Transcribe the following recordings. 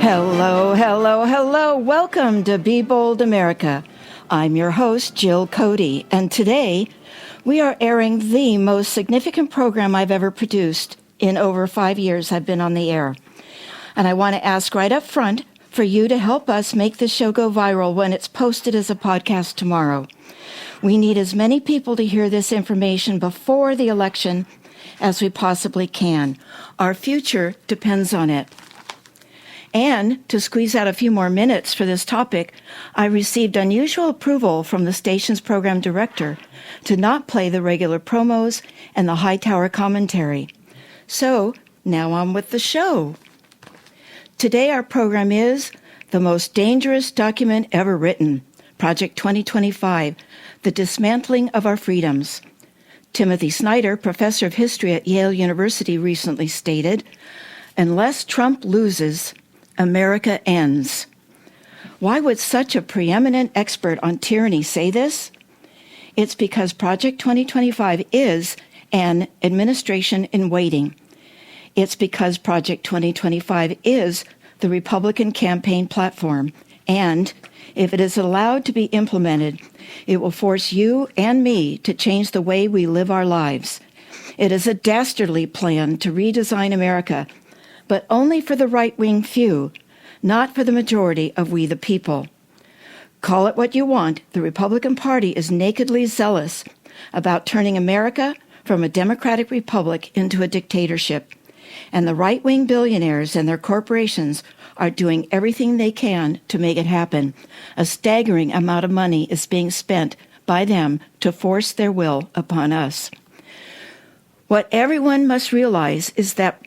Hello, hello, hello. Welcome to Be Bold America. I'm your host, Jill Cody, and today we are airing the most significant program I've ever produced in over 5 years I've been on the air. And I want to ask right up front for you to help us make this show go viral when it's posted as a podcast tomorrow. We need as many people to hear this information before the election as we possibly can. Our future depends on it. And to squeeze out a few more minutes for this topic, I received unusual approval from the station's program director to not play the regular promos and the Hightower commentary. So now on with the show. Today our program is The Most Dangerous Document Ever Written, Project 2025, The Dismantling of Our Freedoms. Timothy Snyder, professor of history at Yale University, recently stated, "Unless Trump loses, America ends." Why would such a preeminent expert on tyranny say this? It's because Project 2025 is an administration in waiting. It's because Project 2025 is the Republican campaign platform, and if it is allowed to be implemented, it will force you and me to change the way we live our lives. It is a dastardly plan to redesign America, but only for the right-wing few, not for the majority of we the people. Call it what you want, the Republican Party is nakedly zealous about turning America from a democratic republic into a dictatorship. And the right-wing billionaires and their corporations are doing everything they can to make it happen. A staggering amount of money is being spent by them to force their will upon us. What everyone must realize is that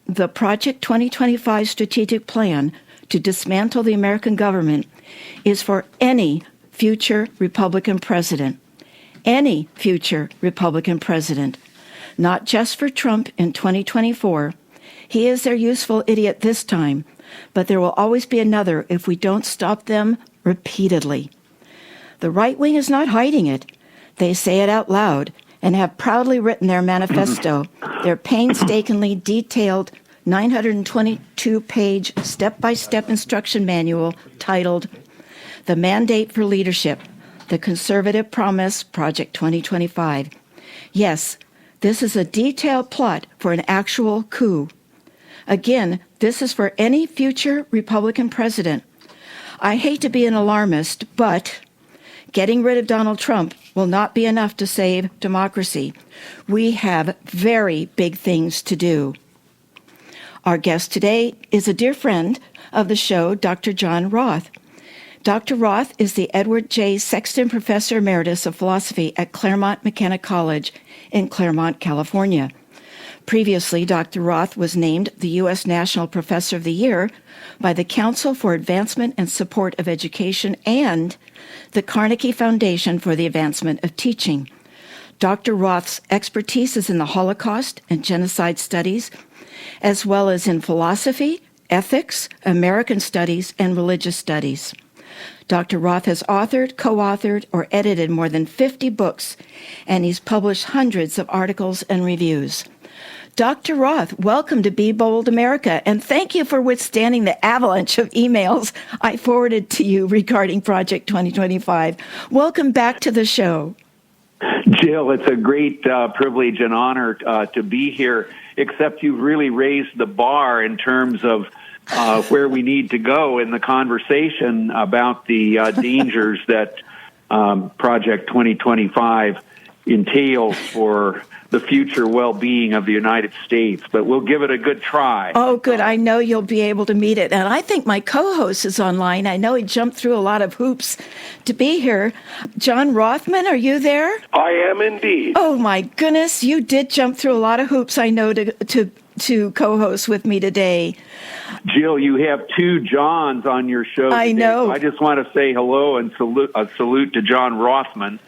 the Project 2025 strategic plan to dismantle the American government is for any future Republican president. Any future Republican president. Not just for Trump in 2024. He is their useful idiot this time, but there will always be another if we don't stop them repeatedly. The right wing is not hiding it. They say it out loud and have proudly written their manifesto, their painstakingly detailed 922-page step-by-step instruction manual titled The Mandate for Leadership, The Conservative Promise, Project 2025. Yes, this is a detailed plot for an actual coup. Again, this is for any future Republican president. I hate to be an alarmist, but getting rid of Donald Trump will not be enough to save democracy. We have very big things to do. Our guest today is a dear friend of the show, Dr. John Roth. Dr. Roth is the Edward J. Sexton Professor Emeritus of Philosophy at Claremont McKenna College in Claremont, California. Previously, Dr. Roth was named the U.S. National Professor of the Year by the Council for Advancement and Support of Education and the Carnegie Foundation for the Advancement of Teaching. Dr. Roth's expertise is in the Holocaust and genocide studies, as well as in philosophy, ethics, American studies, and religious studies. Dr. Roth has authored, co-authored, or edited more than 50 books, and he's published hundreds of articles and reviews. Dr. Roth, welcome to Be Bold America, and thank you for withstanding the avalanche of emails I forwarded to you regarding Project 2025. Welcome back to the show. Jill, it's a great privilege and honor to be here, except you've really raised the bar in terms of where we need to go in the conversation about the dangers that Project 2025 entails for the future well-being of the United States, but we'll give it a good try. Oh, good. I know you'll be able to meet it. And I think my co-host is online. I know he jumped through a lot of hoops to be here. John Rothman, are you there? I am indeed. Oh, my goodness. You did jump through a lot of hoops, I know, to co-host with me today. Jill, you have two Johns on your show today. I know. So I just want to say hello and salute to John Rothman.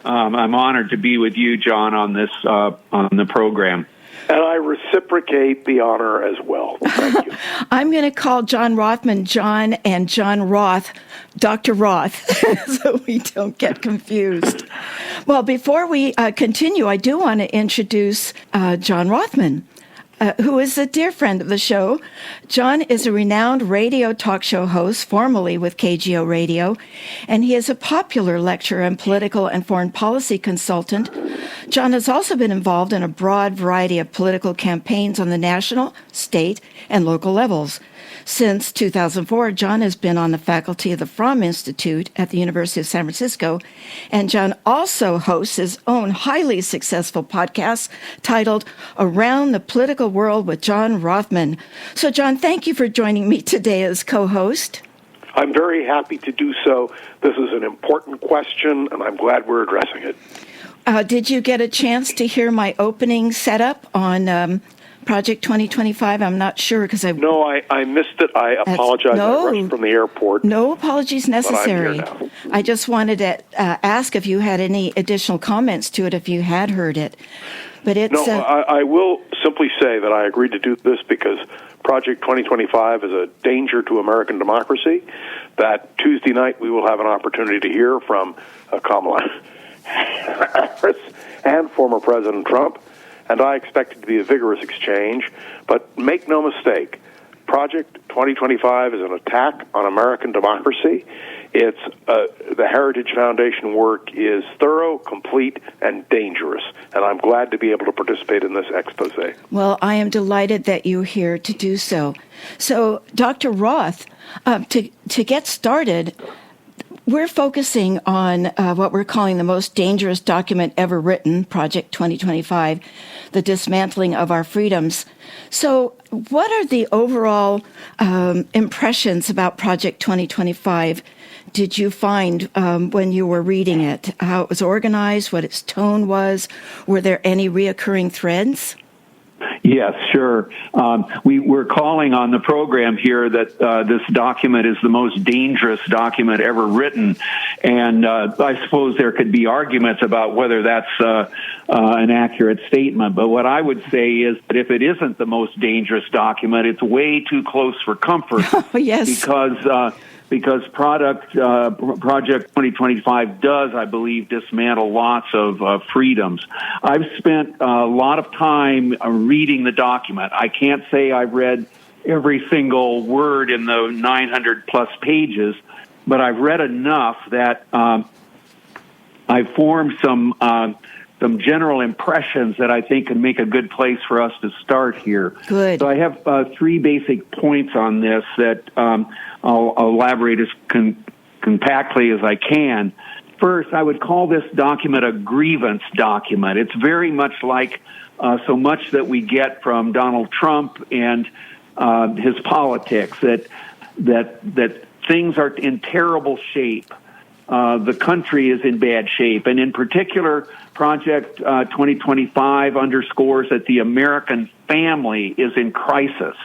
I'm honored to be with you, John, on this on the program. And I reciprocate the honor as well. Thank you. I'm going to call John Rothman John and John Roth Dr. Roth so we don't get confused. Well, before we continue, I do want to introduce John Rothman. who is a dear friend of the show. John is a renowned radio talk show host, formerly with KGO Radio, and he is a popular lecturer and political and foreign policy consultant. John has also been involved in a broad variety of political campaigns on the national, state, and local levels. Since 2004, John has been on the faculty of the Fromm Institute at the University of San Francisco, and John also hosts his own highly successful podcast titled Around the Political World with John Rothman. So, John, thank you for joining me today as co-host. I'm very happy to do so. This is an important question, and I'm glad we're addressing it. Did you get a chance to hear my opening setup on Project 2025? I'm not sure because No, I missed it. I apologize. I rushed from the airport. No apologies necessary. But I'm here now. I just wanted to ask if you had any additional comments to it if you had heard it. But it's No, I will simply say that I agreed to do this because Project 2025 is a danger to American democracy. That Tuesday night we will have an opportunity to hear from Kamala Harris and former President Trump. And I expect it to be a vigorous exchange. But make no mistake, Project 2025 is an attack on American democracy. It's the Heritage Foundation work is thorough, complete, and dangerous. And I'm glad to be able to participate in this expose. Well, I am delighted that you're here to do so. So, Dr. Roth, to get started, we're focusing on what we're calling the most dangerous document ever written, Project 2025, the dismantling of our freedoms. So what are the overall impressions about Project 2025 did you find when you were reading it? How it was organized, what its tone was? Were there any reoccurring threads? Yes, sure. We're calling on the program here that this document is the most dangerous document ever written, and I suppose there could be arguments about whether that's an accurate statement. But what I would say is that if it isn't the most dangerous document, it's way too close for comfort. Oh, yes. Because Project 2025 does, I believe, dismantle lots of freedoms. I've spent a lot of time reading the document. I can't say I've read every single word in the 900-plus pages, but I've read enough that I've formed some general impressions that I think can make a good place for us to start here. Good. So I have three basic points on this that I'll elaborate as compactly as I can. First, I would call this document a grievance document. It's very much like so much that we get from Donald Trump and his politics, that things are in terrible shape. The country is in bad shape. And in particular, Project 2025 underscores that the American family is in crisis.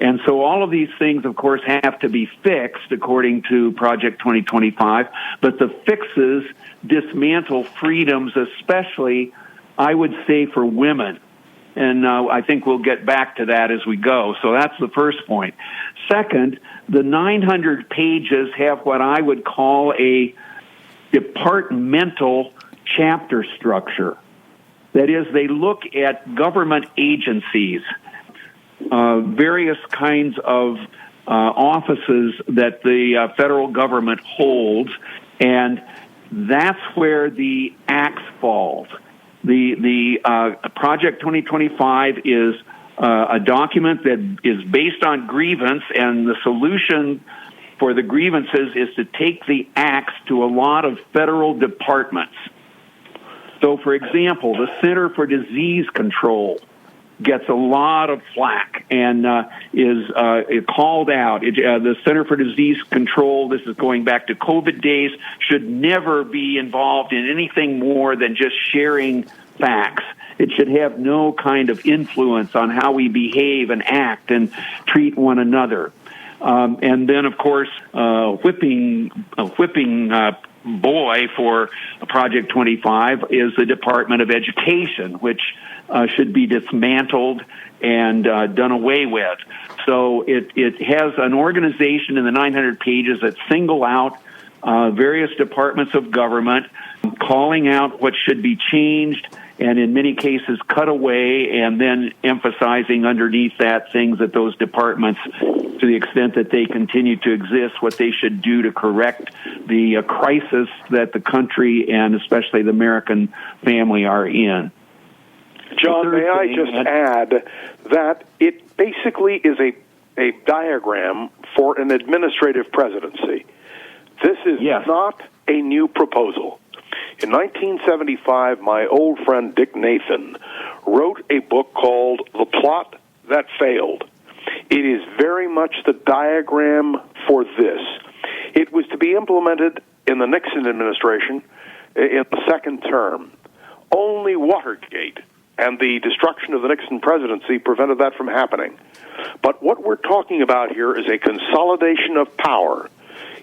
And so all of these things, of course, have to be fixed according to Project 2025, but the fixes dismantle freedoms, especially, I would say, for women. And I think we'll get back to that as we go. So that's the first point. Second, the 900 pages have what I would call a departmental chapter structure. That is, they look at government agencies, various kinds of offices that the federal government holds, and that's where the axe falls. The Project 2025 is a document that is based on grievance, and the solution for the grievances is to take the axe to a lot of federal departments. So, for example, the Center for Disease Control gets a lot of flack and is called out. The Center for Disease Control, this is going back to COVID days, should never be involved in anything more than just sharing facts. It should have no kind of influence on how we behave and act and treat one another. And then, of course, whipping boy for Project 25 is the Department of Education, which should be dismantled and done away with. So it has an organization in the 900 pages that single out various departments of government, calling out what should be changed and in many cases cut away, and then emphasizing underneath that things that those departments, to the extent that they continue to exist, what they should do to correct the crisis that the country and especially the American family are in. John, may I just add that it basically is a diagram for an administrative presidency. This is not a new proposal. In 1975, my old friend Dick Nathan wrote a book called The Plot That Failed. It is very much the diagram for this. It was to be implemented in the Nixon administration in the second term. Only Watergate and the destruction of the Nixon presidency prevented that from happening. But what we're talking about here is a consolidation of power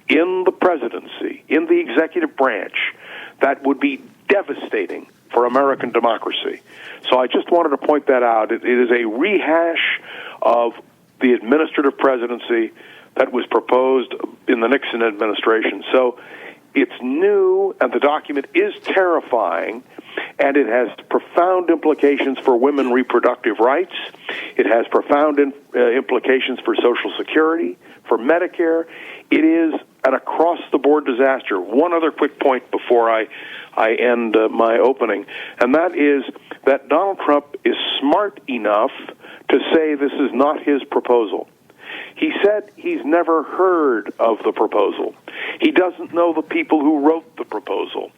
in the presidency, in the executive branch, that would be devastating for American democracy. So I just wanted to point that out. It is a rehash of the administrative presidency that was proposed in the Nixon administration. So it's new, and the document is terrifying, and it has profound implications for women reproductive rights. It has profound implications for Social Security, for Medicare. It is an across-the-board disaster. One other quick point before I end my opening, and that is that Donald Trump is smart enough to say this is not his proposal. He said he's never heard of the proposal. He doesn't know the people who wrote the proposal.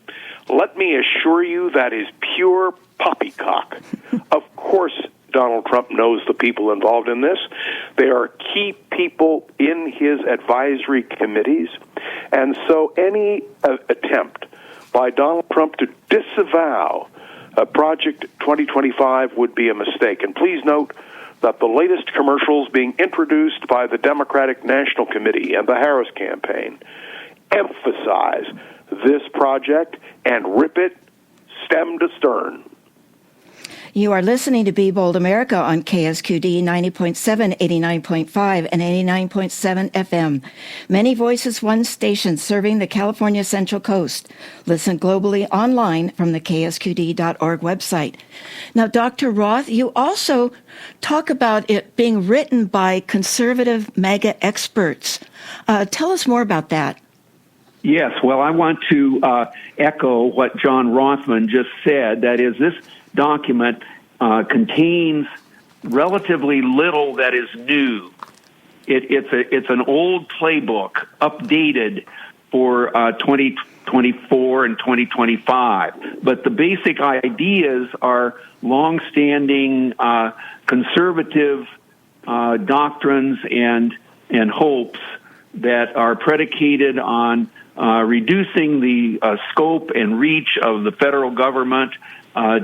Let me assure you that is pure poppycock. Of course, Donald Trump knows the people involved in this. They are key people in his advisory committees. And so any attempt by Donald Trump to disavow Project 2025 would be a mistake. And please note that the latest commercials being introduced by the Democratic National Committee and the Harris campaign emphasize this project and rip it stem to stern. You are listening to Be Bold America on KSQD 90.7, 89.5, and 89.7 FM. Many voices, one station serving the California Central Coast. Listen globally online from the KSQD.org website. Now, Dr. Roth, you also talk about it being written by conservative MAGA experts. Tell us more about that. Yes, well, I want to echo what John Rothman just said. That is, this document contains relatively little that is new. It's an old playbook updated for 2024 and 2025, but the basic ideas are longstanding conservative doctrines and hopes that are predicated on reducing the scope and reach of the federal government,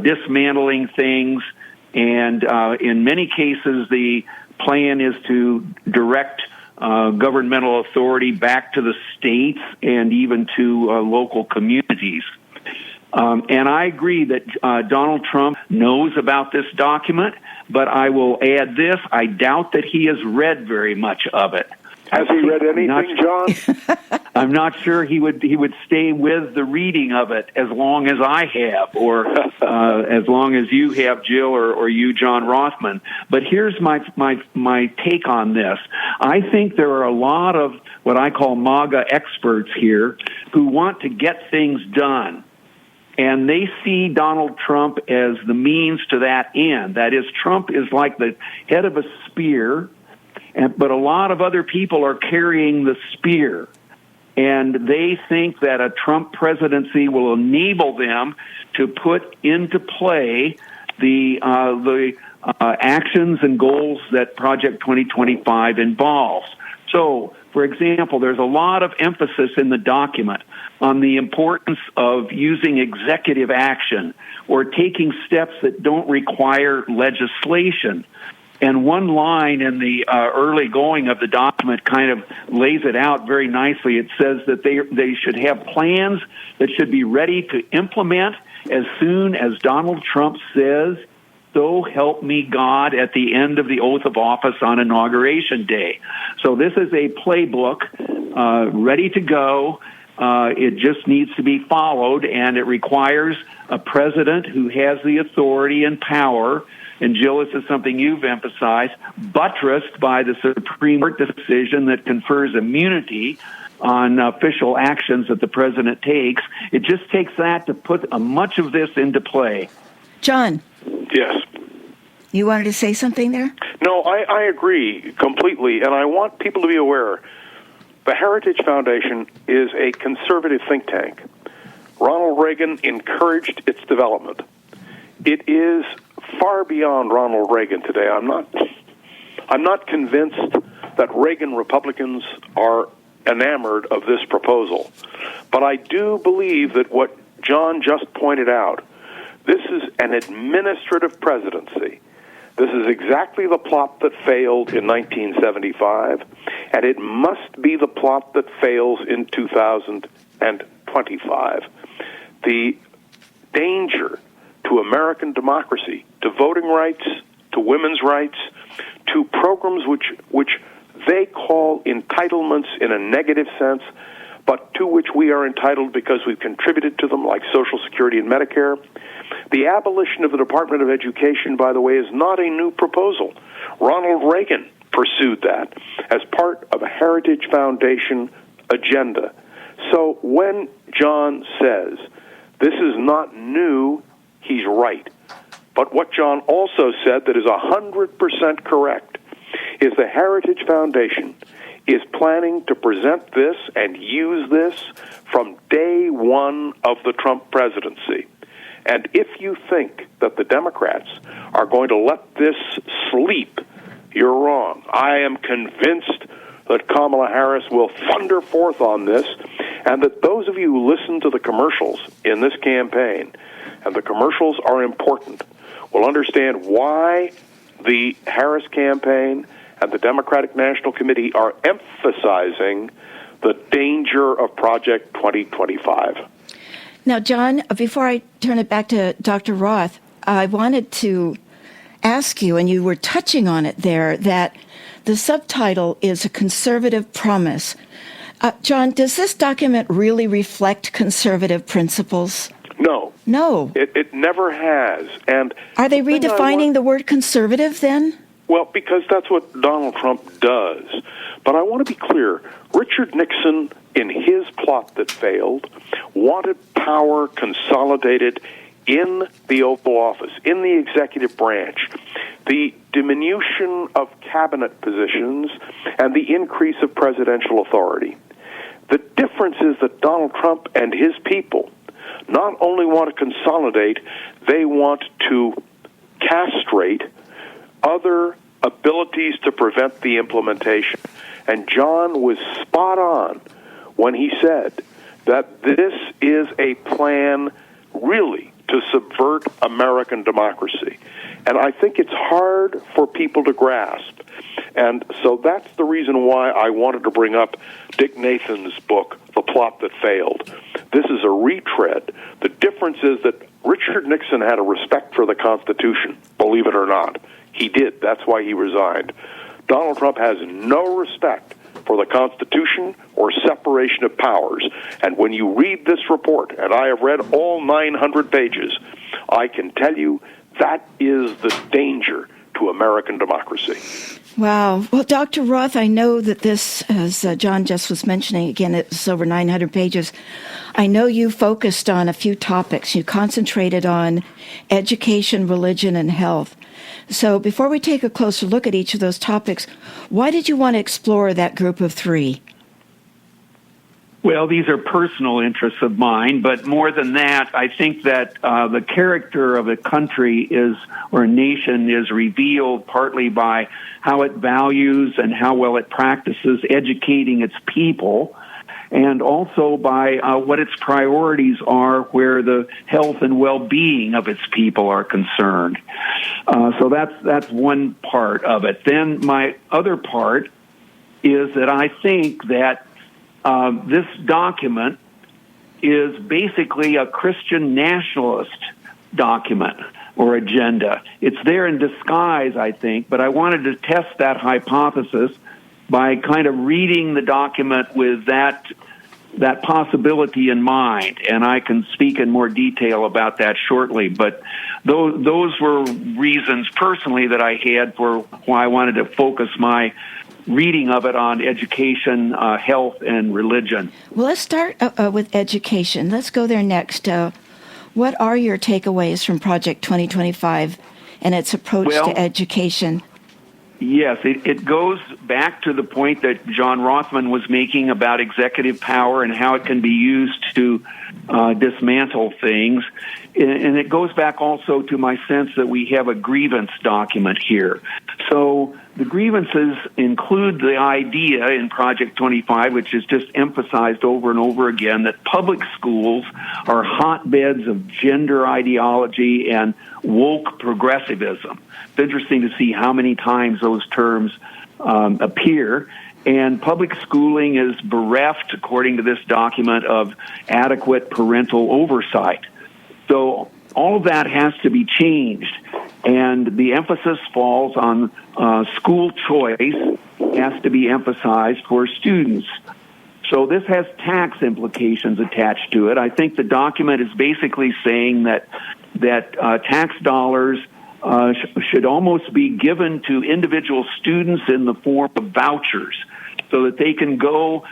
dismantling things, and in many cases the plan is to direct governmental authority back to the states and even to local communities. And I agree that Donald Trump knows about this document, but I will add this: I doubt that he has read very much of it. Has he read anything, John? I'm not sure he would stay with the reading of it as long as I have, or as long as you have, Jill, or you, John Rothman. But here's my take on this. I think there are a lot of what I call MAGA experts here who want to get things done. And they see Donald Trump as the means to that end. That is, Trump is like the head of a spear, but a lot of other people are carrying the spear. And they think that a Trump presidency will enable them to put into play the actions and goals that Project 2025 involves. So, for example, there's a lot of emphasis in the document on the importance of using executive action or taking steps that don't require legislation. And one line in the early going of the document kind of lays it out very nicely. It says that they should have plans that should be ready to implement as soon as Donald Trump says, "So help me God," at the end of the oath of office on Inauguration Day. So this is a playbook ready to go. It just needs to be followed, and it requires a president who has the authority and power. And Jill, this is something you've emphasized, buttressed by the Supreme Court decision that confers immunity on official actions that the president takes. It just takes that to put much of this into play. John. Yes. You wanted to say something there? No, I agree completely, and I want people to be aware. The Heritage Foundation is a conservative think tank. Ronald Reagan encouraged its development. It is far beyond Ronald Reagan today. I'm not convinced that Reagan Republicans are enamored of this proposal. But I do believe that what John just pointed out, this is an administrative presidency. This is exactly the plot that failed in 1975, and it must be the plot that fails in 2025. The danger to American democracy, to voting rights, to women's rights, to programs which they call entitlements in a negative sense, but to which we are entitled because we've contributed to them, like Social Security and Medicare. The abolition of the Department of Education, by the way, is not a new proposal. Ronald Reagan pursued that as part of a Heritage Foundation agenda. So when John says this is not new, he's right. But what John also said that is 100% correct is the Heritage Foundation is planning to present this and use this from day one of the Trump presidency. And if you think that the Democrats are going to let this sleep, you're wrong. I am convinced that Kamala Harris will thunder forth on this, and that those of you who listen to the commercials in this campaign, and the commercials are important, will understand why the Harris campaign and the Democratic National Committee are emphasizing the danger of Project 2025. Now, John, before I turn it back to Dr. Roth, I wanted to ask you, and you were touching on it there, that the subtitle is A Conservative Promise. John, does this document really reflect conservative principles? No. No. It never has. And are they redefining the word conservative then? Well, because that's what Donald Trump does. But I want to be clear. Richard Nixon, in his plot that failed, wanted power consolidated in the Oval Office, in the executive branch, the diminution of cabinet positions, and the increase of presidential authority. The difference is that Donald Trump and his people not only want to consolidate, they want to castrate other abilities to prevent the implementation. And John was spot on when he said that this is a plan really to subvert American democracy. And I think it's hard for people to grasp. And so that's the reason why I wanted to bring up Dick Nathan's book, The Plot That Failed. This is a retread. The difference is that Richard Nixon had a respect for the Constitution, believe it or not. He did. That's why he resigned. Donald Trump has no respect for the Constitution or separation of powers. And when you read this report, and I have read all 900 pages, I can tell you that is the danger to American democracy. Wow. Well, Dr. Roth, I know that this, as John just was mentioning, again, it's over 900 pages. I know you focused on a few topics. You concentrated on education, religion, and health. So before we take a closer look at each of those topics, why did you want to explore that group of three? Well, these are personal interests of mine, but more than that, I think that the character of a country is, or a nation is revealed partly by how it values and how well it practices educating its people, and also by what its priorities are where the health and well-being of its people are concerned. So that's one part of it. Then my other part is that I think that this document is basically a Christian nationalist document or agenda. It's there in disguise, I think, but I wanted to test that hypothesis by kind of reading the document with that that possibility in mind, and I can speak in more detail about that shortly. But those were reasons personally that I had for why I wanted to focus my reading of it on education, health, and religion. Well, let's start with education. Let's go there next. What are your takeaways from Project 2025 and its approach to education? Yes, it goes back to the point that John Rothman was making about executive power and how it can be used to dismantle things. And it goes back also to my sense that we have a grievance document here. So the grievances include the idea in Project 25, which is just emphasized over and over again, that public schools are hotbeds of gender ideology and woke progressivism. It's interesting to see how many times those terms appear. And public schooling is bereft, according to this document, of adequate parental oversight. So all of that has to be changed. And the emphasis falls on school choice has to be emphasized for students. So this has tax implications attached to it. I think the document is basically saying that tax dollars should almost be given to individual students in the form of vouchers so that they can go,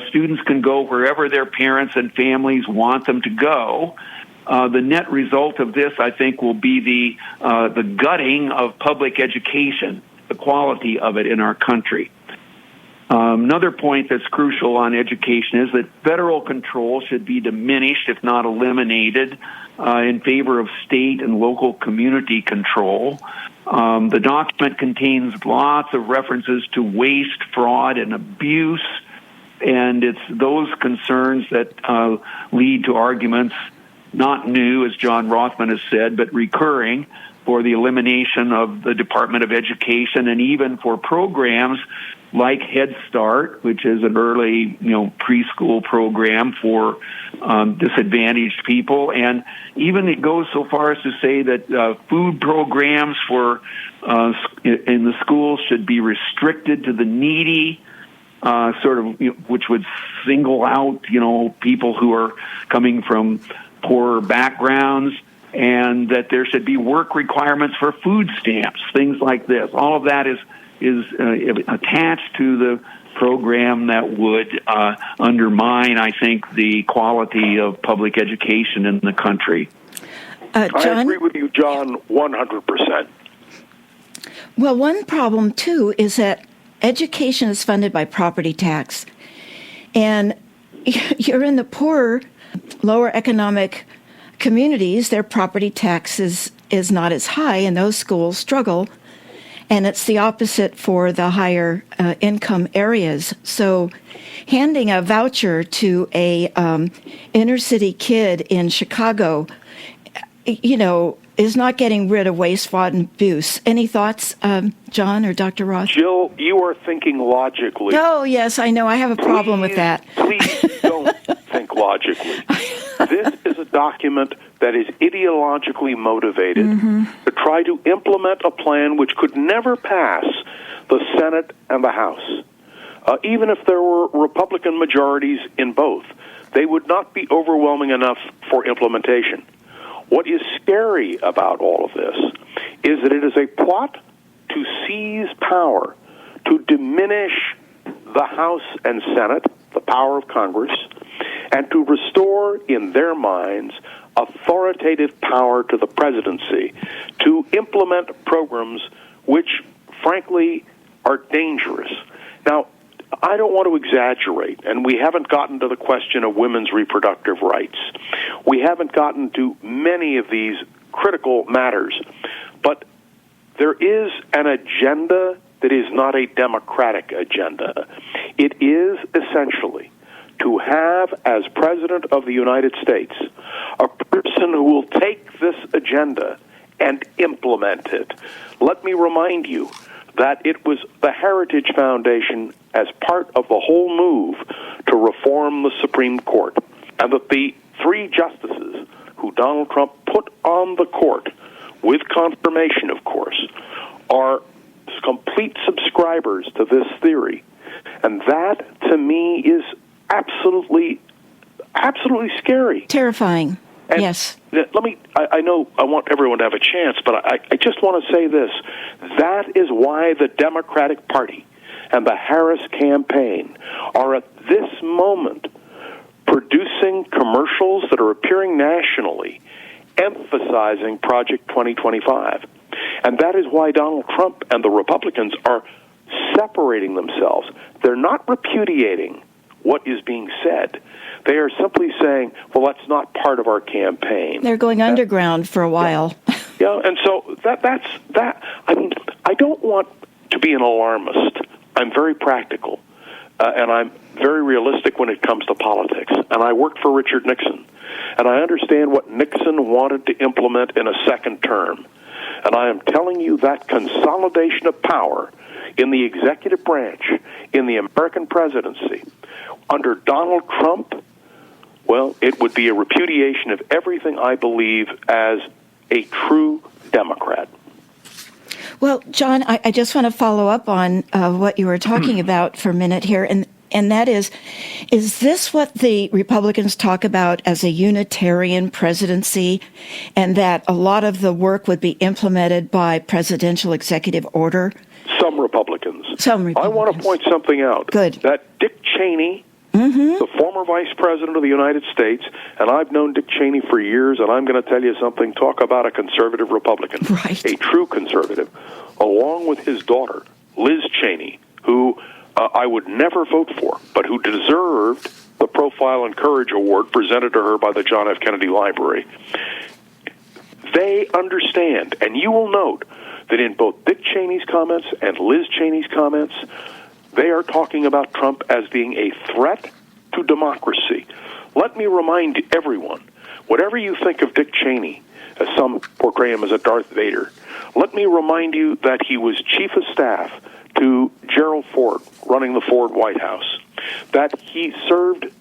students can go wherever their parents and families want them to go. The net result of this, I think, will be the gutting of public education, the quality of it in our country. Another point that's crucial on education is that federal control should be diminished, if not eliminated, in favor of state and local community control. The document contains lots of references to waste, fraud, and abuse, and it's those concerns that lead to arguments not new, as John Rothman has said, but recurring, for the elimination of the Department of Education, and even for programs like Head Start, which is an early, preschool program for disadvantaged people. And even it goes so far as to say that food programs for in the schools should be restricted to the needy, which would single out, people who are coming from poorer backgrounds, and that there should be work requirements for food stamps, things like this. All of that is attached to the program that would undermine, I think, the quality of public education in the country. John? I agree with you, John, 100%. Well, one problem, too, is that education is funded by property tax. And you're in the poorer, lower economic communities, their property tax is not as high, and those schools struggle. And it's the opposite for the higher income areas. So handing a voucher to a inner city kid in Chicago, is not getting rid of waste, fraud, and abuse. Any thoughts, John or Dr. Roth? Jill, you are thinking logically. Oh, yes, I know. I have a problem with that. Please don't think logically. This is a document that is ideologically motivated to try to implement a plan which could never pass the Senate and the House. Even if there were Republican majorities in both, they would not be overwhelming enough for implementation. What is scary about all of this is that it is a plot to seize power, to diminish the House and Senate, the power of Congress, and to restore, in their minds, authoritative power to the presidency to implement programs which, frankly, are dangerous. Now, I don't want to exaggerate, and we haven't gotten to the question of women's reproductive rights. We haven't gotten to many of these critical matters, but there is an agenda that is not a democratic agenda. It is essentially to have, as President of the United States, a person who will take this agenda and implement it. Let me remind you that it was the Heritage Foundation, as part of the whole move to reform the Supreme Court, and that the three justices who Donald Trump put on the court, with confirmation, of course, are complete subscribers to this theory. And that, to me, is absolutely absolutely scary. Terrifying. And yes. I know I want everyone to have a chance, but I just want to say this. That is why the Democratic Party and the Harris campaign are at this moment producing commercials that are appearing nationally, emphasizing Project 2025. And that is why Donald Trump and the Republicans are separating themselves. They're not repudiating what is being said. They are simply saying, well, that's not part of our campaign. They're going underground for a while. Yeah, and so that's that. I mean, I don't want to be an alarmist. I'm very practical, and I'm very realistic when it comes to politics. And I worked for Richard Nixon, and I understand what Nixon wanted to implement in a second term. And I am telling you that consolidation of power in the executive branch, in the American presidency, under Donald Trump, well, it would be a repudiation of everything I believe as a true Democrat. Well, John, I just want to follow up on what you were talking about for a minute here, and that is this what the Republicans talk about as a unitarian presidency, and that a lot of the work would be implemented by presidential executive order? Some Republicans. I want to point something out. Good. That Dick Cheney, the former vice president of the United States, and I've known Dick Cheney for years, and I'm going to tell you something, talk about a conservative Republican, right. A true conservative, along with his daughter, Liz Cheney, who I would never vote for, but who deserved the Profile and Courage Award presented to her by the John F. Kennedy Library. They understand, and you will note that in both Dick Cheney's comments and Liz Cheney's comments, they are talking about Trump as being a threat to democracy. Let me remind everyone, whatever you think of Dick Cheney, as some portray him as a Darth Vader, let me remind you that he was chief of staff to Gerald Ford, running the Ford White House, that he served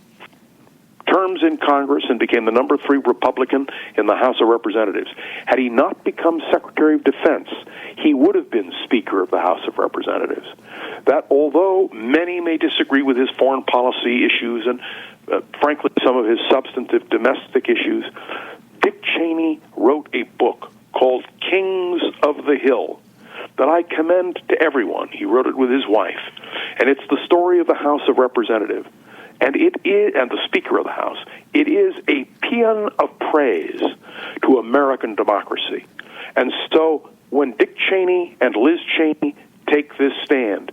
terms in Congress and became the number 3 Republican in the House of Representatives. Had he not become Secretary of Defense, he would have been Speaker of the House of Representatives. That although many may disagree with his foreign policy issues and, frankly, some of his substantive domestic issues, Dick Cheney wrote a book called Kings of the Hill that I commend to everyone. He wrote it with his wife. And it's the story of the House of Representatives. And it is, and the Speaker of the House, it is a paean of praise to American democracy. And so when Dick Cheney and Liz Cheney take this stand,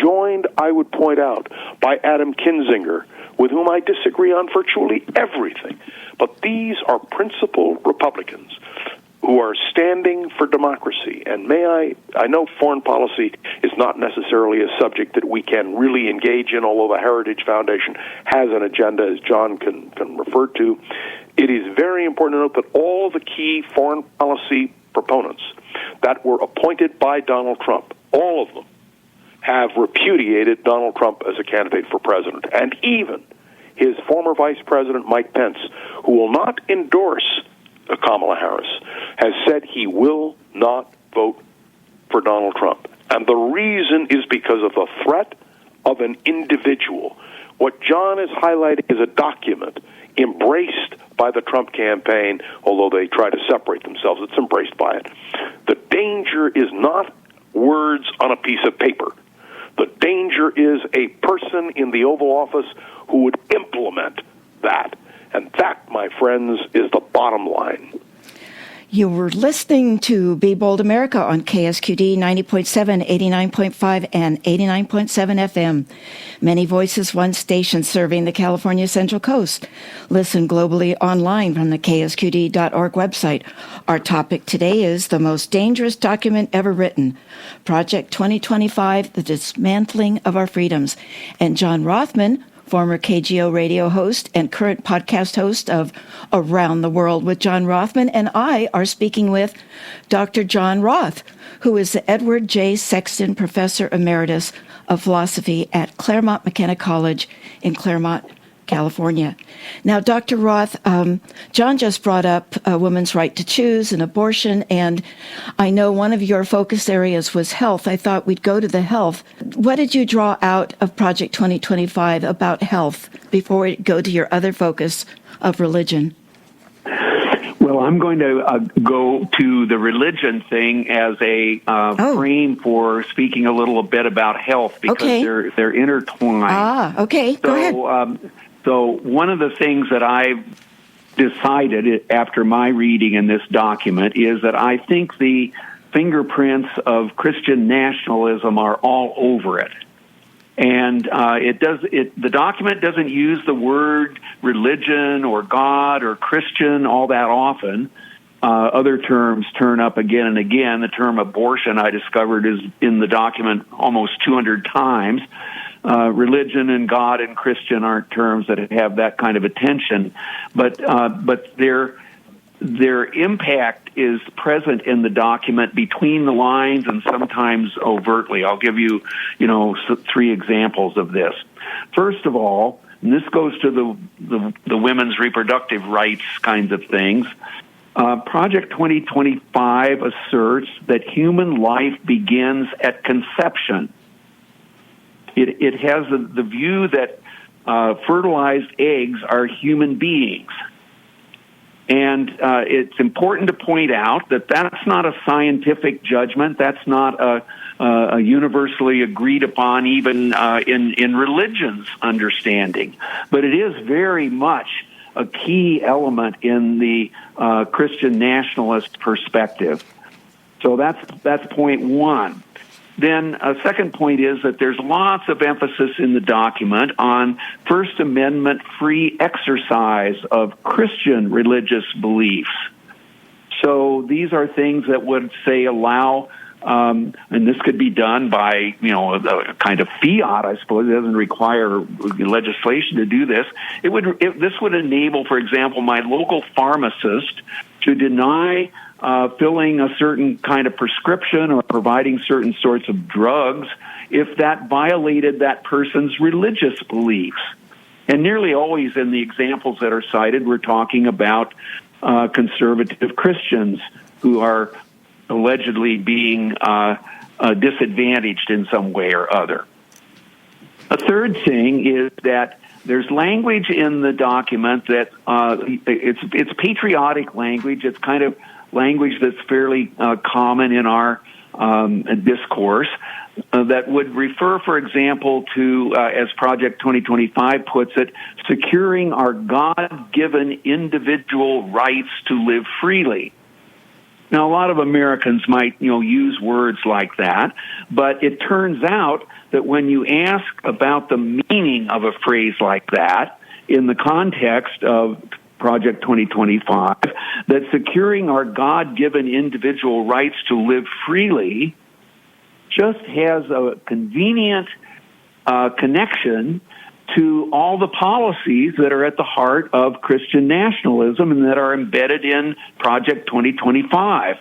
joined, I would point out, by Adam Kinzinger, with whom I disagree on virtually everything, but these are principled Republicans who are standing for democracy. And I know foreign policy is not necessarily a subject that we can really engage in, although the Heritage Foundation has an agenda, as John can refer to. It is very important to note that all the key foreign policy proponents that were appointed by Donald Trump, all of them, have repudiated Donald Trump as a candidate for president. And even his former Vice President, Mike Pence, who will not endorse Kamala Harris, has said he will not vote for Donald Trump. And the reason is because of the threat of an individual. What John is highlighting is a document embraced by the Trump campaign, although they try to separate themselves. It's embraced by it. The danger is not words on a piece of paper. The danger is a person in the Oval Office who would implement that. And that, my friends, is the bottom line. You were listening to Be Bold America on KSQD 90.7, 89.5, and 89.7 FM. Many voices, one station serving the California Central Coast. Listen globally online from the KSQD.org website. Our topic today is the most dangerous document ever written, Project 2025, the Dismantling of Our Freedoms. And John Rothman, former KGO radio host and current podcast host of Around the World with John Rothman, and I are speaking with Dr. John Roth, who is the Edward J. Sexton Professor Emeritus of Philosophy at Claremont McKenna College in Claremont, California. Now, Dr. Roth, John just brought up a woman's right to choose and abortion, and I know one of your focus areas was health. I thought we'd go to the health. What did you draw out of Project 2025 about health before we go to your other focus of religion? Well, I'm going to go to the religion thing as a frame for speaking a little bit about health, because they're intertwined. Okay. Go ahead. So one of the things that I've decided after my reading in this document is that I think the fingerprints of Christian nationalism are all over it. And the document doesn't use the word religion or God or Christian all that often. Other terms turn up again and again. The term abortion, I discovered, is in the document almost 200 times. Religion and God and Christian aren't terms that have that kind of attention, but their impact is present in the document between the lines and sometimes overtly. I'll give you, three examples of this. First of all, and this goes to the women's reproductive rights kinds of things. Project 2025 asserts that human life begins at conception. It has the view that fertilized eggs are human beings. And it's important to point out that that's not a scientific judgment. That's not a universally agreed upon, even in religion's understanding. But it is very much a key element in the Christian nationalist perspective. So that's point one. Then a second point is that there's lots of emphasis in the document on First Amendment free exercise of Christian religious beliefs. So these are things that would, say, allow, and this could be done by, a kind of fiat, I suppose. It doesn't require legislation to do this. This would enable, for example, my local pharmacist to deny filling a certain kind of prescription or providing certain sorts of drugs if that violated that person's religious beliefs. And nearly always in the examples that are cited, we're talking about conservative Christians who are allegedly being disadvantaged in some way or other. A third thing is that there's language in the document that it's patriotic language. It's kind of language that's fairly common in our discourse that would refer, for example, to, as Project 2025 puts it, securing our God-given individual rights to live freely. Now, a lot of Americans might, use words like that, but it turns out that when you ask about the meaning of a phrase like that in the context of Project 2025, that securing our God-given individual rights to live freely just has a convenient connection to all the policies that are at the heart of Christian nationalism and that are embedded in Project 2025.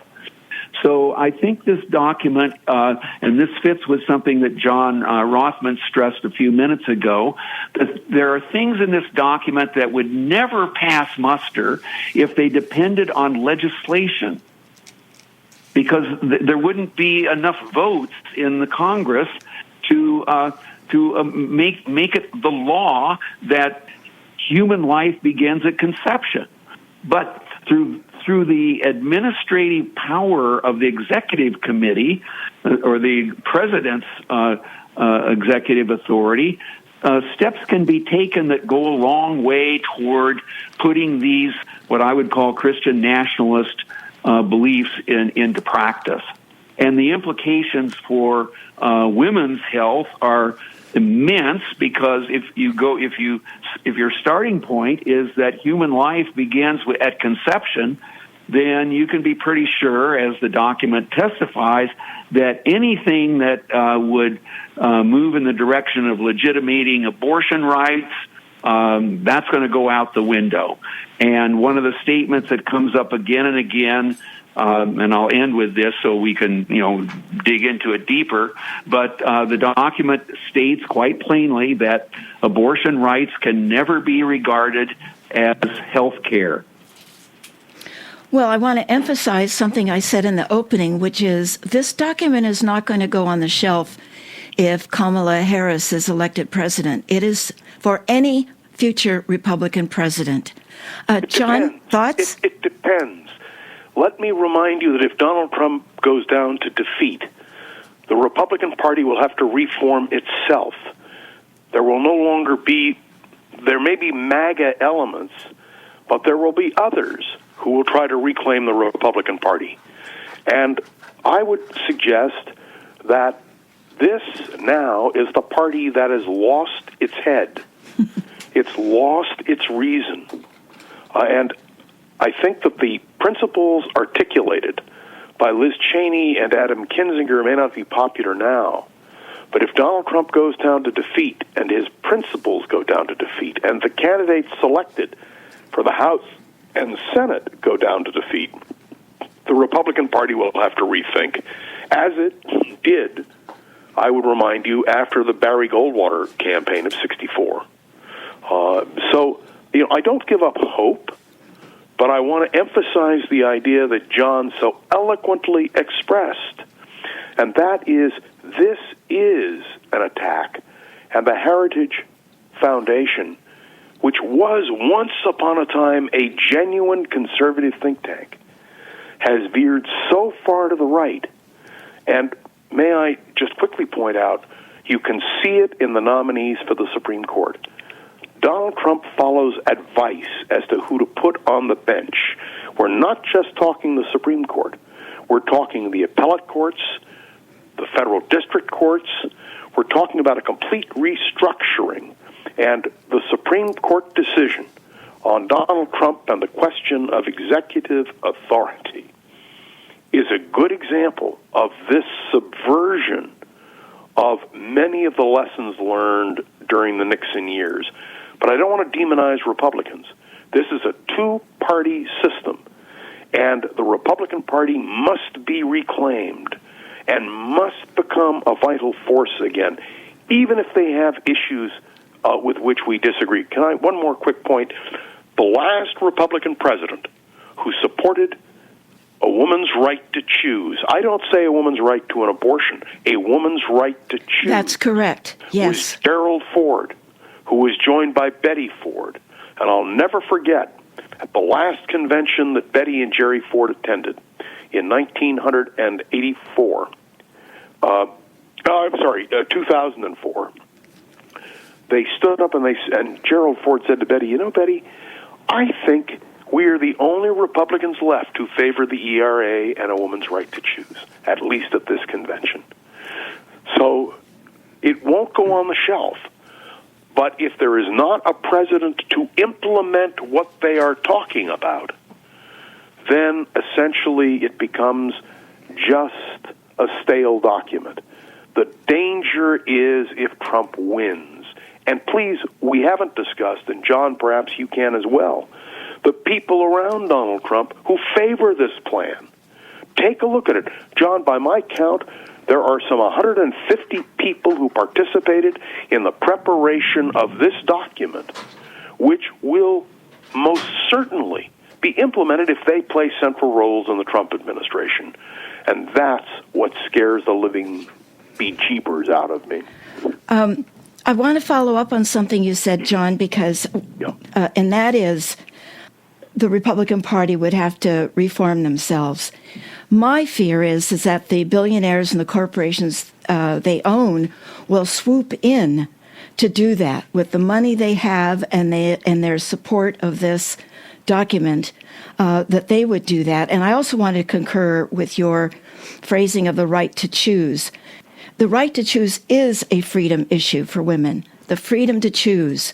So I think this document, and this fits with something that John Rothman stressed a few minutes ago, that there are things in this document that would never pass muster if they depended on legislation, because there wouldn't be enough votes in the Congress to make it the law that human life begins at conception. But through the administrative power of the executive committee or the president's executive authority, steps can be taken that go a long way toward putting these, what I would call Christian nationalist beliefs into practice. And the implications for women's health are immense, because if your starting point is that human life begins at conception, then you can be pretty sure, as the document testifies, that anything that would move in the direction of legitimating abortion rights, that's going to go out the window. And one of the statements that comes up again and again and I'll end with this so we can, dig into it deeper. But the document states quite plainly that abortion rights can never be regarded as health care. Well, I want to emphasize something I said in the opening, which is this document is not going to go on the shelf if Kamala Harris is elected president. It is for any future Republican president. John, thoughts? It depends. Let me remind you that if Donald Trump goes down to defeat, the Republican Party will have to reform itself. There will no longer be, there may be MAGA elements, but there will be others who will try to reclaim the Republican Party. And I would suggest that this now is the party that has lost its head. It's lost its reason. And I think that the principles articulated by Liz Cheney and Adam Kinzinger may not be popular now, but if Donald Trump goes down to defeat and his principles go down to defeat and the candidates selected for the House and the Senate go down to defeat, the Republican Party will have to rethink, as it did, I would remind you, after the Barry Goldwater campaign of '64. I don't give up hope, but I want to emphasize the idea that John so eloquently expressed, and that is, this is an attack, and the Heritage Foundation, which was once upon a time a genuine conservative think tank, has veered so far to the right. And may I just quickly point out, you can see it in the nominees for the Supreme Court. Donald Trump follows advice as to who to put on the bench. We're not just talking the Supreme Court. We're talking the appellate courts, the federal district courts. We're talking about a complete restructuring. And the Supreme Court decision on Donald Trump and the question of executive authority is a good example of this subversion of many of the lessons learned during the Nixon years. But I don't want to demonize Republicans. This is a two-party system, and the Republican Party must be reclaimed and must become a vital force again, even if they have issues with which we disagree. One more quick point. The last Republican president who supported a woman's right to choose, I don't say a woman's right to an abortion, a woman's right to choose. That's correct, yes. Was Gerald Ford, who was joined by Betty Ford. And I'll never forget, at the last convention that Betty and Jerry Ford attended in 1984, 2004, they stood up and Gerald Ford said to Betty, Betty, I think we are the only Republicans left who favor the ERA and a woman's right to choose, at least at this convention. So it won't go on the shelf. But if there is not a president to implement what they are talking about, then essentially it becomes just a stale document. The danger is if Trump wins. And please, we haven't discussed, and John, perhaps you can as well, the people around Donald Trump who favor this plan. Take a look at it. John, by my count, there are some 150 people who participated in the preparation of this document, which will most certainly be implemented if they play central roles in the Trump administration. And that's what scares the living bejeepers out of me. I want to follow up on something you said, John, because, and that is the Republican Party would have to reform themselves. My fear is that the billionaires and the corporations they own will swoop in to do that with the money they have and their support of this document, that they would do that. And I also want to concur with your phrasing of the right to choose. The right to choose is a freedom issue for women, the freedom to choose.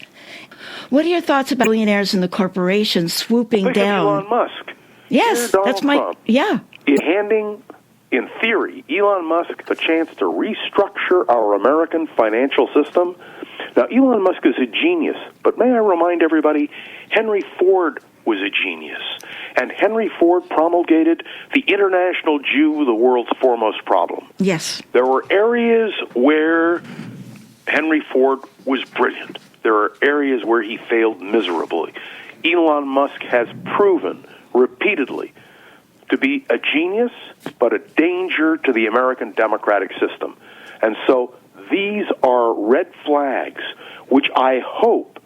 What are your thoughts about billionaires and the corporations swooping down? Elon Musk. Yes, that's my, Trump. yeah. Handing, in theory, Elon Musk the chance to restructure our American financial system. Now, Elon Musk is a genius, but may I remind everybody, Henry Ford was a genius. And Henry Ford promulgated the international Jew, the world's foremost problem. Yes. There were areas where Henry Ford was brilliant. There are areas where he failed miserably. Elon Musk has proven repeatedly to be a genius, but a danger to the American democratic system. And so these are red flags, which I hope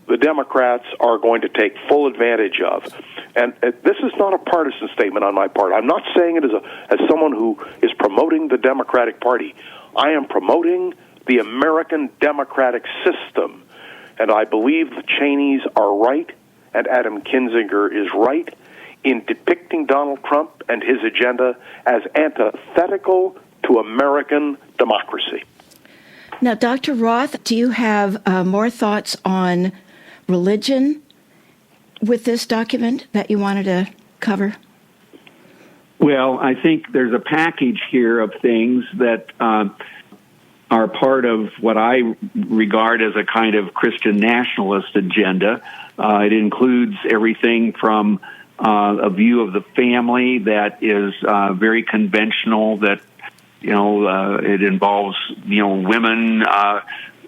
the Democrats are going to take full advantage of. And this is not a partisan statement on my part. I'm not saying it as someone who is promoting the Democratic Party. I am promoting the American democratic system. And I believe the Cheneys are right, and Adam Kinzinger is right in depicting Donald Trump and his agenda as antithetical to American democracy. Now, Dr. Roth, do you have more thoughts on religion with this document that you wanted to cover? Well, I think there's a package here of things that are part of what I regard as a kind of Christian nationalist agenda. It includes everything from a view of the family that is very conventional, that, it involves, women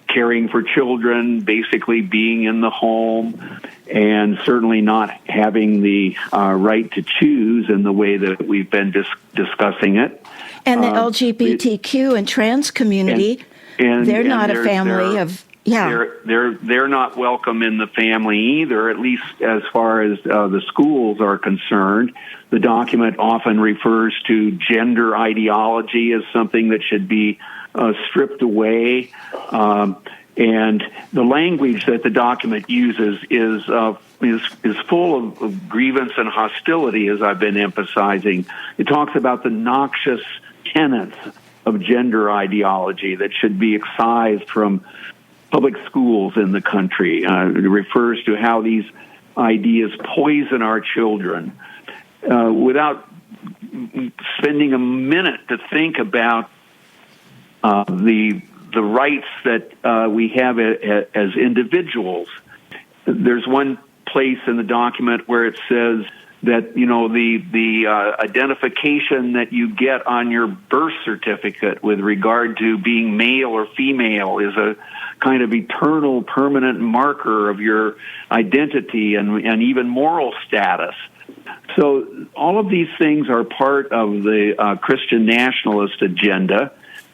caring for children, basically being in the home, and certainly not having the right to choose in the way that we've been discussing it. And the LGBTQ and trans community, they're not a family of... Yeah, they're not welcome in the family either, at least as far as the schools are concerned. The document often refers to gender ideology as something that should be stripped away, and the language that the document uses is full of grievance and hostility, as I've been emphasizing. It talks about the noxious tenets of gender ideology that should be excised from public schools in the country. It refers to how these ideas poison our children without spending a minute to think about the rights that we have as individuals. There's one place in the document where it says that the identification that you get on your birth certificate with regard to being male or female is a kind of eternal, permanent marker of your identity and even moral status. So all of these things are part of the Christian nationalist agenda,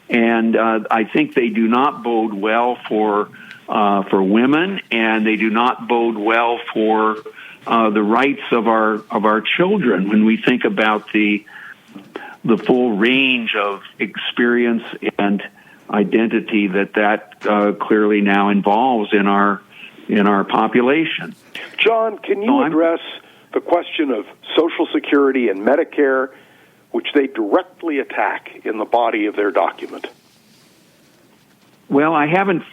and I think they do not bode well for women, and they do not bode well for the rights of our children when we think about the full range of experience and identity that clearly now involves in our population. John, can you address the question of Social Security and Medicare, which they directly attack in the body of their document? Well, I haven't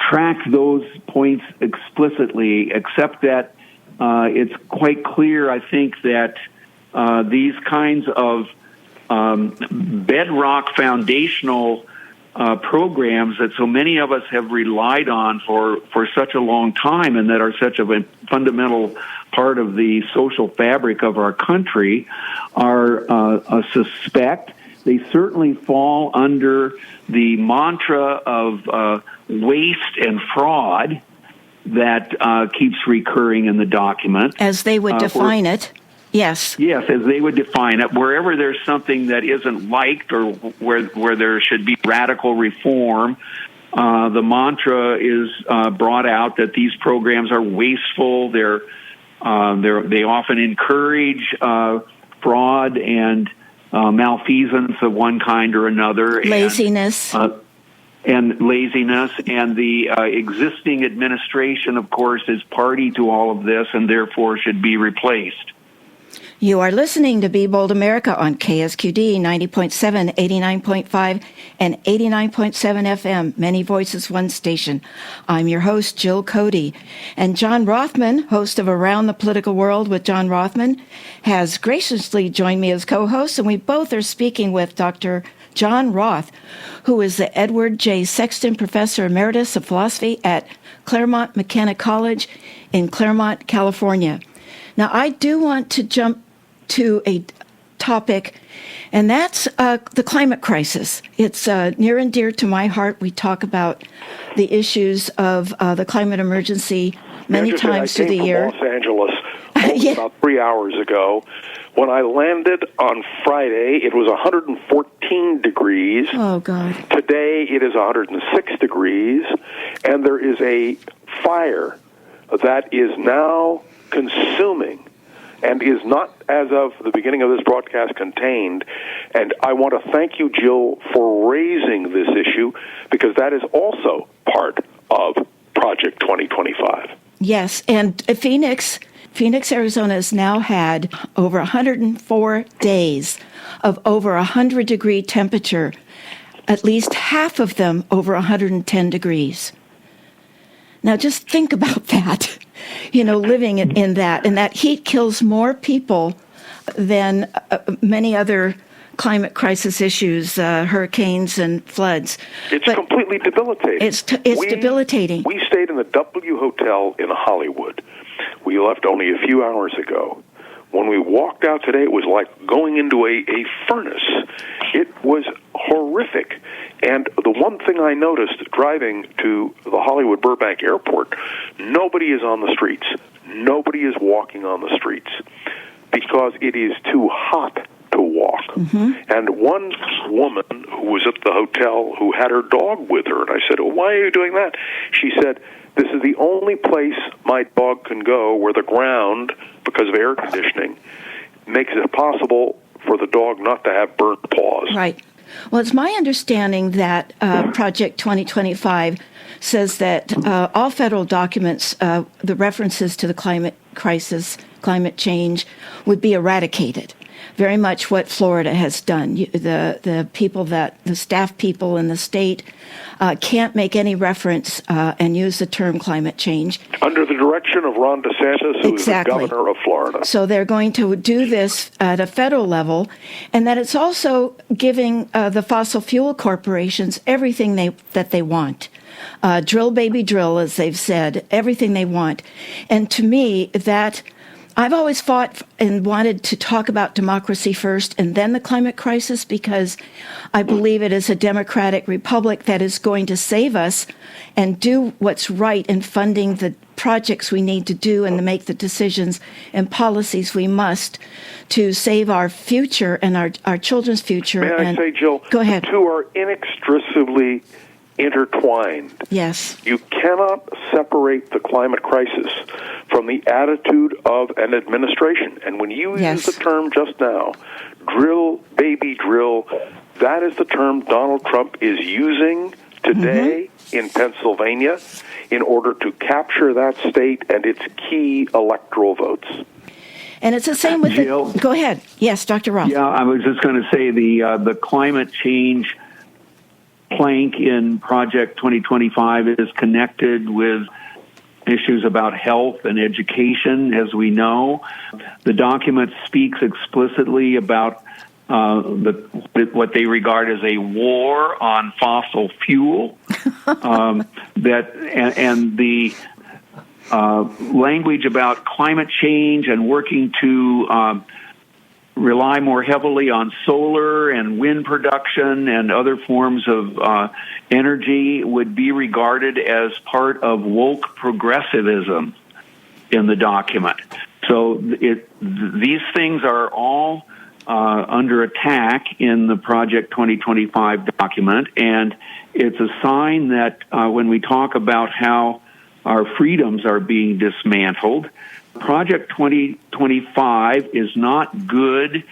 tracked those points explicitly, except that it's quite clear, I think, that these kinds of bedrock foundational programs that so many of us have relied on for such a long time and that are such a fundamental part of the social fabric of our country are a suspect. They certainly fall under the mantra of waste and fraud that keeps recurring in the document. As they would define it. Yes. Yes, as they would define it. Wherever there's something that isn't liked or where there should be radical reform, the mantra is brought out that these programs are wasteful. They often encourage fraud and malfeasance of one kind or another. Laziness. And the existing administration, of course, is party to all of this and therefore should be replaced. You are listening to Be Bold America on KSQD 90.7, 89.5, and 89.7 FM, Many Voices, One Station. I'm your host, Jill Cody. And John Rothman, host of Around the Political World with John Rothman, has graciously joined me as co-host, and we both are speaking with Dr. John Roth, who is the Edward J. Sexton Professor Emeritus of Philosophy at Claremont McKenna College in Claremont, California. Now, I do want to jump to a topic, and that's the climate crisis. It's near and dear to my heart. We talk about the issues of the climate emergency many times through the year. I came from Los Angeles only about 3 hours ago. When I landed on Friday, it was 114 degrees. Oh, God. Today, it is 106 degrees, and there is a fire that is now consuming and is not, as of the beginning of this broadcast, contained. And I want to thank you, Jill, for raising this issue, because that is also part of Project 2025. Yes, and Phoenix, Arizona has now had over 104 days of over 100-degree temperature, at least half of them over 110 degrees. Now, just think about that, living in that. And that heat kills more people than many other climate crisis issues, hurricanes and floods. It's completely debilitating. It's debilitating. We stayed in the W Hotel in Hollywood. We left only a few hours ago. When we walked out today, it was like going into a furnace. It was horrific. And the one thing I noticed driving to the Hollywood Burbank Airport, nobody is on the streets. Nobody is walking on the streets because it is too hot to walk. Mm-hmm. And one woman who was at the hotel who had her dog with her, and I said, "Why are you doing that?" She said, "This is the only place my dog can go where the ground, because of air conditioning, makes it possible for the dog not to have burnt paws." Right. Well, it's my understanding that Project 2025 says that all federal documents, the references to the climate crisis, climate change, would be eradicated. Very much what Florida has done. The staff people in the state can't make any reference and use the term climate change. Under the direction of Ron DeSantis, who is the governor of Florida. So they're going to do this at a federal level, and that it's also giving the fossil fuel corporations everything that they want. Drill, baby, drill, as they've said, everything they want. And to me, that I've always fought and wanted to talk about democracy first and then the climate crisis, because I believe it is a democratic republic that is going to save us and do what's right in funding the projects we need to do and to make the decisions and policies we must to save our future and our children's future. May I say, Jill, go ahead. The two are inextricably intertwined. Yes. You cannot separate the climate crisis from the attitude of an administration. And when you use the term just now, drill, baby, drill, that is the term Donald Trump is using today in Pennsylvania in order to capture that state and its key electoral votes. And it's the same with Jill, Go ahead. Yes, Dr. Roth. Yeah, I was just going to say the climate change plank in Project 2025 is connected with issues about health and education, as we know. The document speaks explicitly about what they regard as a war on fossil fuel. And the language about climate change and working to rely more heavily on solar and wind production and other forms of energy would be regarded as part of woke progressivism in the document. So these things are all under attack in the Project 2025 document, and it's a sign that when we talk about how our freedoms are being dismantled, Project 2025 is not good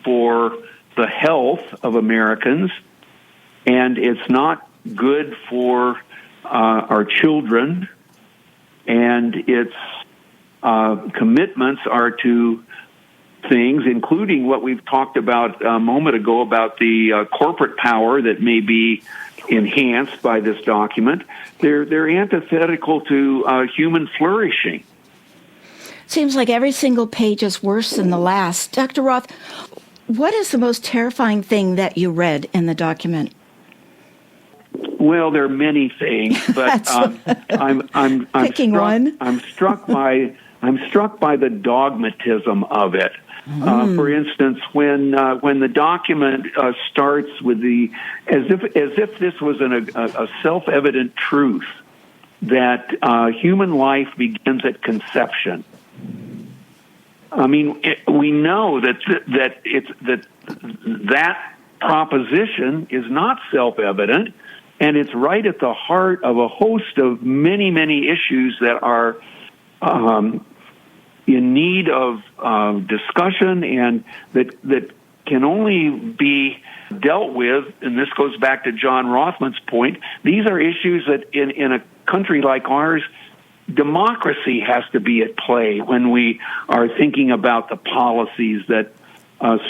for the health of Americans, and it's not good for our children, and its commitments are to things, including what we've talked about a moment ago about the corporate power that may be enhanced by this document. They're antithetical to human flourishing. Seems like every single page is worse than the last. Dr. Roth, what is the most terrifying thing that you read in the document? Well, there are many things, but I'm picking one. I'm struck by I'm struck by the dogmatism of it. For instance, when the document starts with as if this was a self-evident truth that human life begins at conception. I mean, we know that proposition is not self-evident, and it's right at the heart of a host of many, many issues that are in need of discussion, and that can only be dealt with, and this goes back to John Rothman's point, these are issues that in a country like ours, democracy has to be at play when we are thinking about the policies that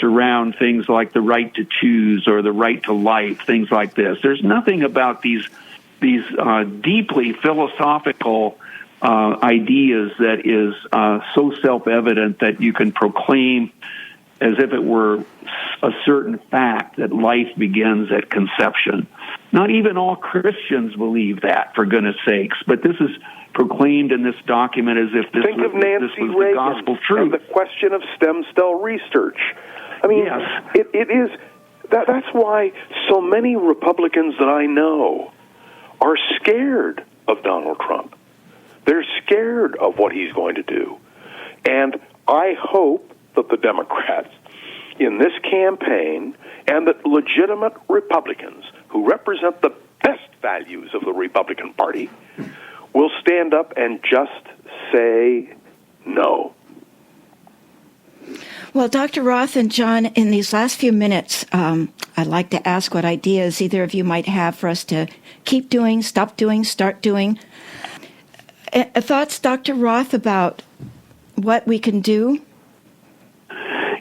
surround things like the right to choose or the right to life, things like this. There's nothing about these deeply philosophical ideas that is so self-evident that you can proclaim as if it were a certain fact that life begins at conception. Not even all Christians believe that, for goodness sakes, but this is proclaimed in this document as if this was the gospel truth. And the question of stem cell research. I mean, yes. it is. That's why so many Republicans that I know are scared of Donald Trump. They're scared of what he's going to do. And I hope that the Democrats in this campaign and that legitimate Republicans who represent the best values of the Republican Party will stand up and just say no. Well, Dr. Roth and John, in these last few minutes, I'd like to ask what ideas either of you might have for us to keep doing, stop doing, start doing. Thoughts, Dr. Roth, about what we can do?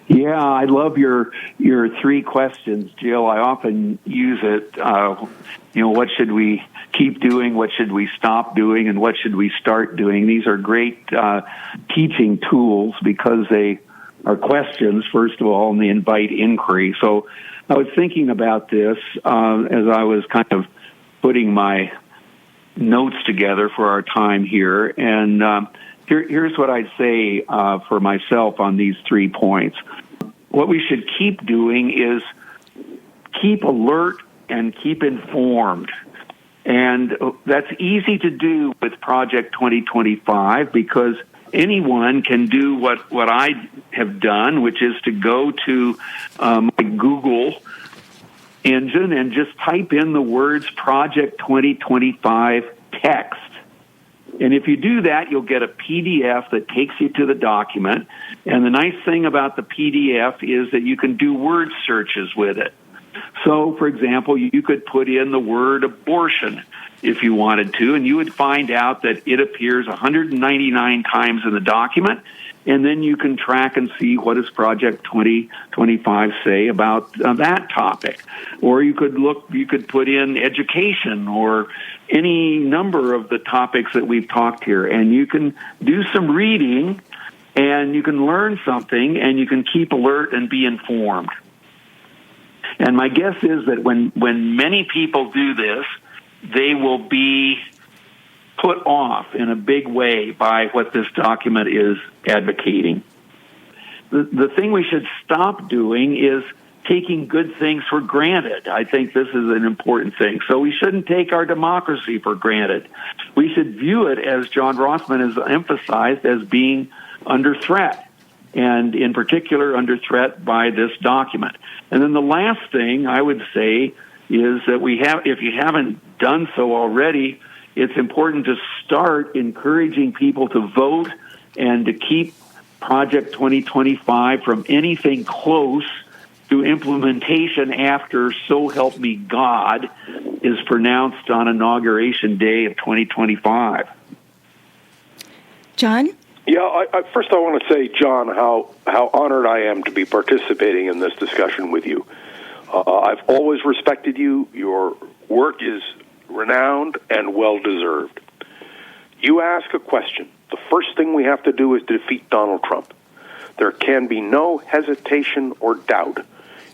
Yeah, I love your three questions, Jill. I often use it. What should we keep doing? What should we stop doing? And what should we start doing? These are great teaching tools because they are questions, first of all, and they invite inquiry. So I was thinking about this as I was kind of putting my notes together for our time here. And here's what I'd say for myself on these 3 points. What we should keep doing is keep alert and keep informed. And that's easy to do with Project 2025 because anyone can do what I have done, which is to go to my Google engine and just type in the words Project 2025 text. And if you do that, you'll get a PDF that takes you to the document. And the nice thing about the PDF is that you can do word searches with it. So, for example, you could put in the word abortion if you wanted to, and you would find out that it appears 199 times in the document. And then you can track and see what does Project 2025 say about that topic. Or you could put in education or any number of the topics that we've talked here. And you can do some reading and you can learn something and you can keep alert and be informed. And my guess is that when many people do this, they will be put off in a big way by what this document is advocating. The thing we should stop doing is taking good things for granted. I think this is an important thing. So we shouldn't take our democracy for granted. We should view it, as John Rothman has emphasized, as being under threat, and in particular under threat by this document. And then the last thing I would say is that if you haven't done so already, it's important to start encouraging people to vote and to keep Project 2025 from anything close to implementation after So Help Me God is pronounced on Inauguration Day of 2025. John? Yeah, first I want to say, John, how honored I am to be participating in this discussion with you. I've always respected you. Your work is renowned and well-deserved. You ask a question. The first thing we have to do is defeat Donald Trump. There can be no hesitation or doubt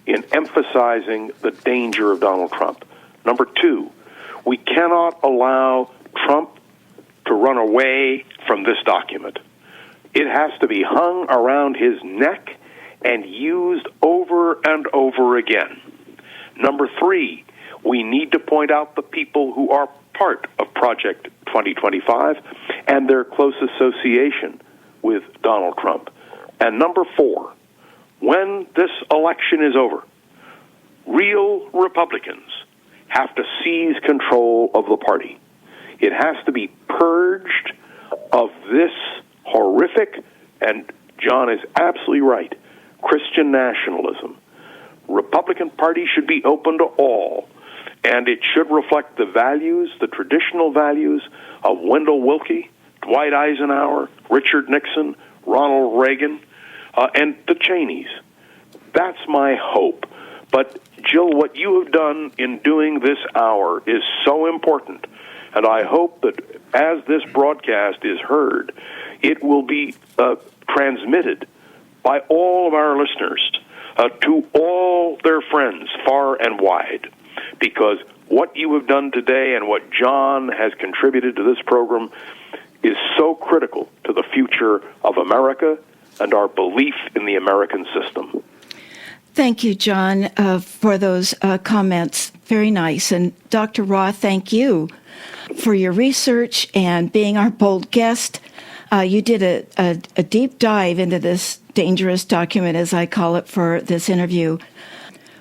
in emphasizing the danger of Donald Trump. Number two, we cannot allow Trump to run away from this document. It has to be hung around his neck and used over and over again. Number 3, we need to point out the people who are part of Project 2025 and their close association with Donald Trump. And number 4, when this election is over, real Republicans have to seize control of the party. It has to be purged of this horrific, and John is absolutely right, Christian nationalism. Republican Party should be open to all, and it should reflect the values, the traditional values of Wendell Willkie, Dwight Eisenhower, Richard Nixon, Ronald Reagan, and the Cheneys. That's my hope. But, Jill, what you have done in doing this hour is so important, and I hope that as this broadcast is heard, it will be transmitted by all of our listeners to all their friends far and wide, because what you have done today and what John has contributed to this program is so critical to the future of America and our belief in the American system. Thank you, John, for those comments. Very nice. And Dr. Roth, thank you for your research and being our bold guest. You did a deep dive into this dangerous document, as I call it, for this interview.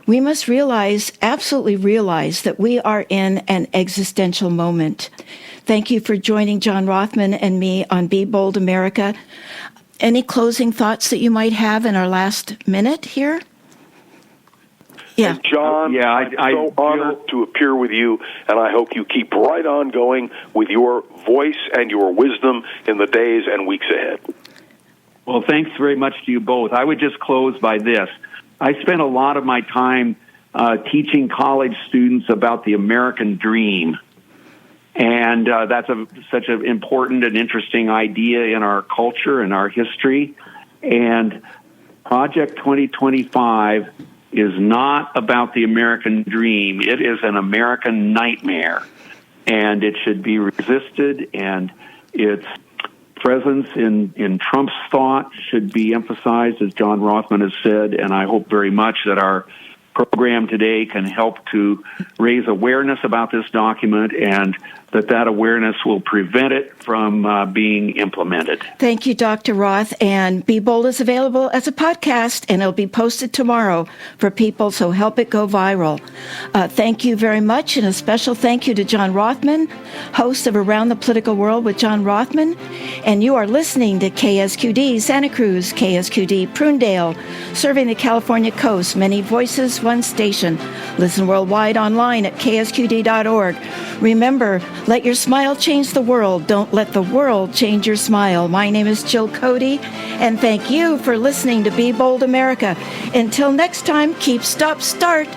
We must absolutely realize that we are in an existential moment. Thank you for joining John Rothman and me on Be Bold America. Any closing thoughts that you might have in our last minute here? Yeah. And John, I'm so honored to appear with you, and I hope you keep right on going with your voice and your wisdom in the days and weeks ahead. Well, thanks very much to you both. I would just close by this. I spent a lot of my time teaching college students about the American dream. And that's such an important and interesting idea in our culture and our history. And Project 2025 is not about the American dream. It is an American nightmare. And it should be resisted, and its presence in Trump's thought should be emphasized, as John Rothman has said, and I hope very much that our program today can help to raise awareness about this document, and that awareness will prevent it from being implemented. Thank you, Dr. Roth. And Be Bold is available as a podcast, and it'll be posted tomorrow for people, so help it go viral. Thank you very much, and a special thank you to John Rothman, host of Around the Political World with John Rothman. And you are listening to KSQD Santa Cruz, KSQD Prunedale, serving the California coast. Many voices, one station. Listen worldwide online at ksqd.org. Remember, let your smile change the world. Don't let the world change your smile. My name is Jill Cody, and thank you for listening to Be Bold America. Until next time, keep, stop, start.